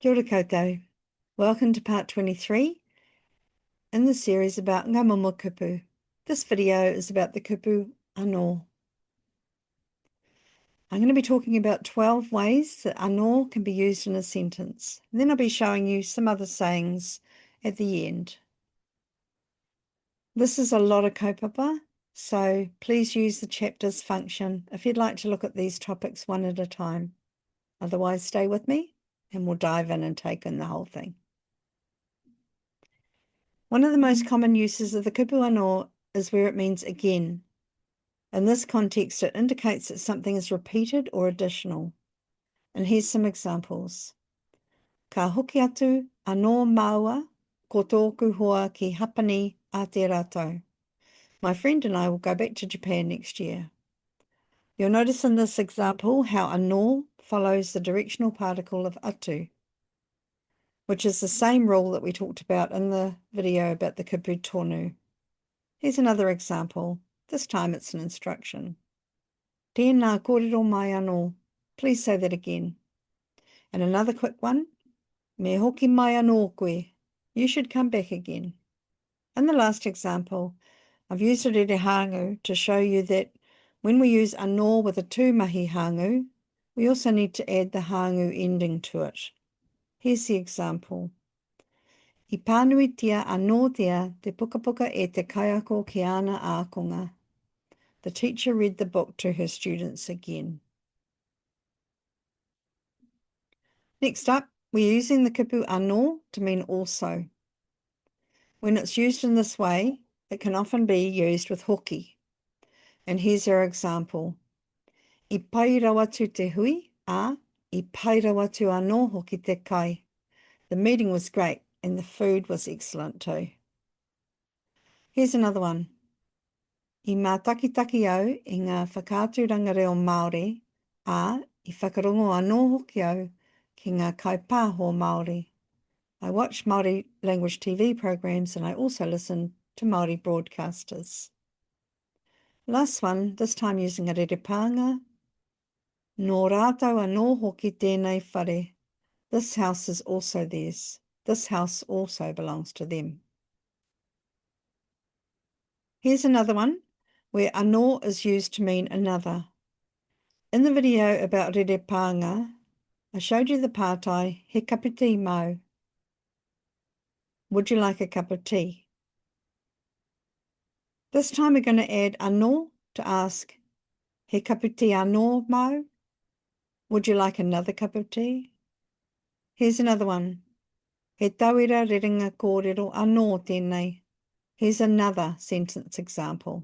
Kia ora koutou. Welcome to part 23 in the series about ngā Momo Kupu. This video is about the kupu anō. I'm going to be talking about 12 ways that anō can be used in a sentence. And then I'll be showing you some other sayings at the end. This is a lot of kaupapa, so please use the chapters function if you'd like to look at these topics one at a time. Otherwise, stay with me and we'll dive in and take in the whole thing. One of the most common uses of the kupu anō is where it means again. In this context, it indicates that something is repeated or additional. And here's some examples. Ka hoki atu anō maua ko tōku hoa ki hapani a te rātou. My friend and I will go back to Japan next year. You'll notice in this example how anō follows the directional particle of atu, which is the same rule that we talked about in the video about the kupu tonu. Here's another example. This time it's an instruction. Tēnā kōrero mai anō. Please say that again. And another quick one. Me hoki mai anō koe. You should come back again. And the last example, I've used a rere hāngu to show you that when we use anō with a tūmahi hāngu, we also need to add the hāngu ending to it. Here's the example. I pānuitia anōtia te pukapuka e te kaiako ki ana ākonga. The teacher read the book to her students again. Next up, we're using the kupu anō to mean also. When it's used in this way, it can often be used with hoki. And here's our example. I pai rawatu te hui, I pai rawatu anō hoki te kai. The meeting was great and the food was excellent too. Here's another one. I mā takitaki au i ngā whakāturanga reo Māori, I whakarongo anō hoki au ki ngā kaipāho Māori. I watch Māori language TV programs and I also listen to Māori broadcasters. Last one, this time using a rere pānga. Nō rātou anō hoki tēnei whare. This house is also theirs. This house also belongs to them. Here's another one where anō is used to mean another. In the video about rere pānga, I showed you the pātai, he kapiti mau. Would you like a cup of tea? This time we're going to add anō to ask, he kapiti anō mau? Would you like another cup of tea? Here's another one. He tauira rerenga kōrero anō tēnei. Here's another sentence example.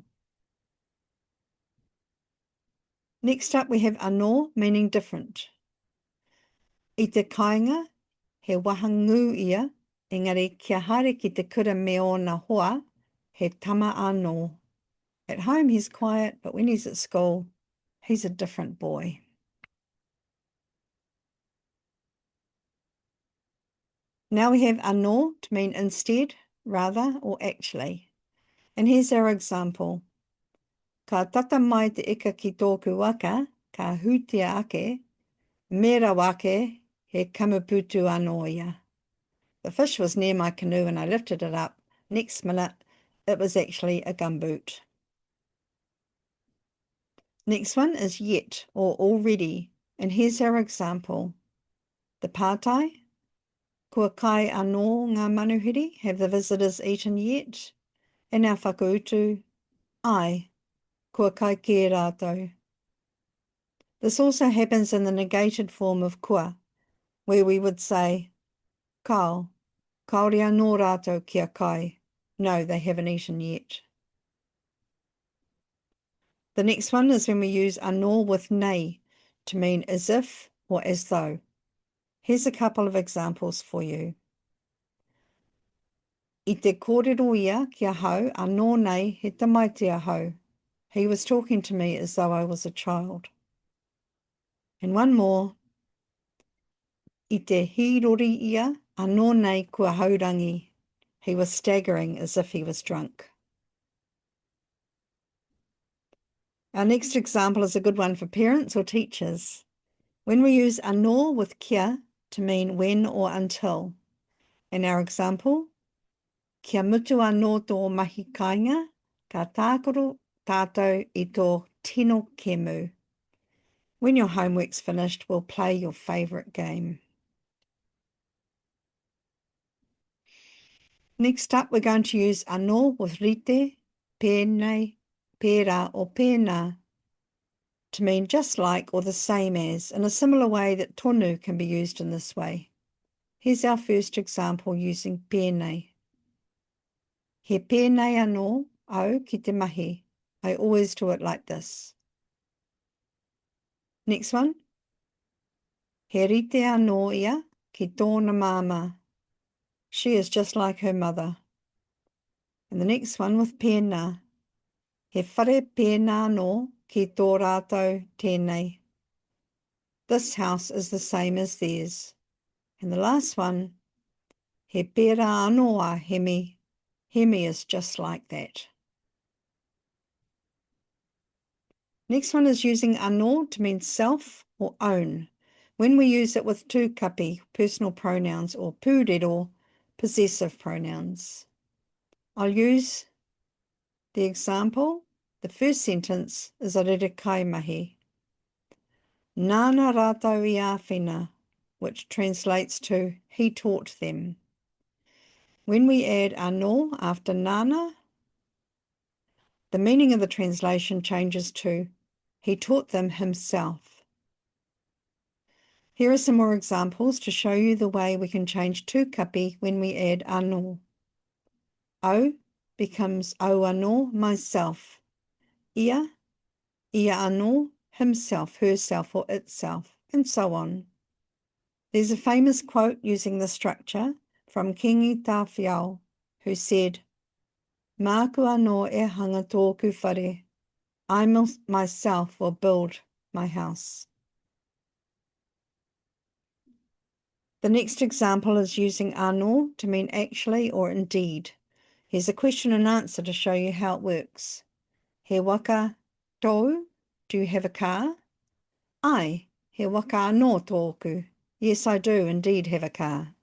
Next up we have anō meaning different. I te kāinga, he wahangu ia, engari kia haere ki te kura me o na hoa, he tama anō. At home he's quiet, but when he's at school, he's a different boy. Now we have anō to mean instead, rather, or actually. And here's our example. Ka tata mai te ika ki tōku waka, ka hūtia ake, mera wake, he kamaputu anō ia. The fish was near my canoe and I lifted it up. Next minute, it was actually a gumboot. Next one is yet, or already. And here's our example. The pātai. Kua kai anō ngā manuhiri, have the visitors eaten yet? And our whakautu, ai, kua kai ki rātou. This also happens in the negated form of kua, where we would say, kao, kaore anō rātou kia kai. No, they haven't eaten yet. The next one is when we use anō with nei to mean as if or as though. Here's a couple of examples for you. I te kōrero ia kia hau anō nei he tamaitia hau. He was talking to me as though I was a child. And one more. I te hirori ia anō nei kua haurangi. He was staggering as if he was drunk. Our next example is a good one for parents or teachers. When we use anō with kia, to mean when or until. In our example, kia mutu anō tō mahi kāinga, ka tākoro tātou I tō tino kemu. When your homework's finished, we'll play your favourite game. Next up, we're going to use anō with rite, pēnei, pērā or pēnā to mean just like or the same as, in a similar way that tonu can be used in this way. Here's our first example using pēnei. He pēnei anō au ki te mahi. I always do it like this. Next one. He rite anō ia ki tōna māma. She is just like her mother. And the next one with pēnā. He whare pēnā anō ki tō rātou tēnei. This house is the same as theirs. And the last one. He pērā anō a hemi. Hemi is just like that. Next one is using anō to mean self or own, when we use it with tūkapi, personal pronouns, or pūrero, possessive pronouns. I'll use the example. The first sentence is a rere kaimahi. Nāna rātou I āwhina, which translates to he taught them. When we add anō after nāna, the meaning of the translation changes to he taught them himself. Here are some more examples to show you the way we can change tūkapi when we add anō. Au becomes au anō, myself. Ia anō, himself, herself, or itself, and so on. There's a famous quote using this structure from Kingi Tāwhiao, who said, Māku anō e hanga tōku whare. I myself will build my house. The next example is using anō to mean actually or indeed. Here's a question and answer to show you how it works. He waka tōu, do you have a car? Ai, he waka anō tōku. Yes, I do indeed have a car.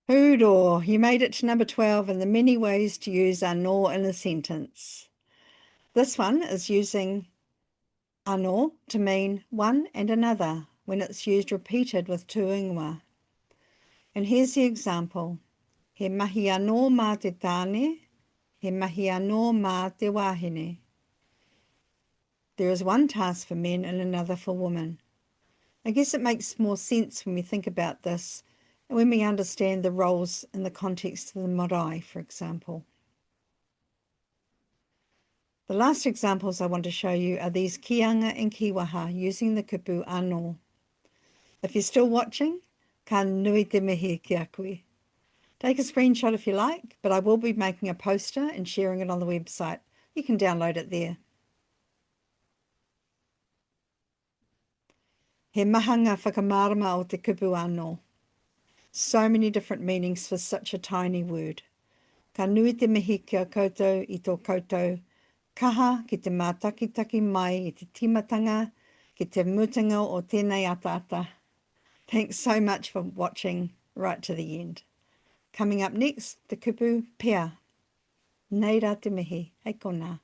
Hooroo, you made it to number 12 in the many ways to use anō in a sentence. This one is using anō to mean one and another when it's used repeated with tū ingoa. And here's the example. He mahi anō mā te tāne, he mahi anō mā te wāhine. There is one task for men and another for women. I guess it makes more sense when we think about this and when we understand the roles in the context of the marae, for example. The last examples I want to show you are these kīanga and kīwaha using the kupu anō. If you're still watching, ka nui te mihi ki a koe. Take a screenshot if you like, but I will be making a poster and sharing it on the website. You can download it there. He mahanga whakamārama o te kupu anō. So many different meanings for such a tiny word. Ka nui te mihi ki a koutou I tō koutou, kaha ki te mātakitaki mai I te timatanga, ki te mutunga o tēnei ata. Thanks so much for watching right to the end. Coming up next, the kupu pea. Nei rā te mihi, hei kona.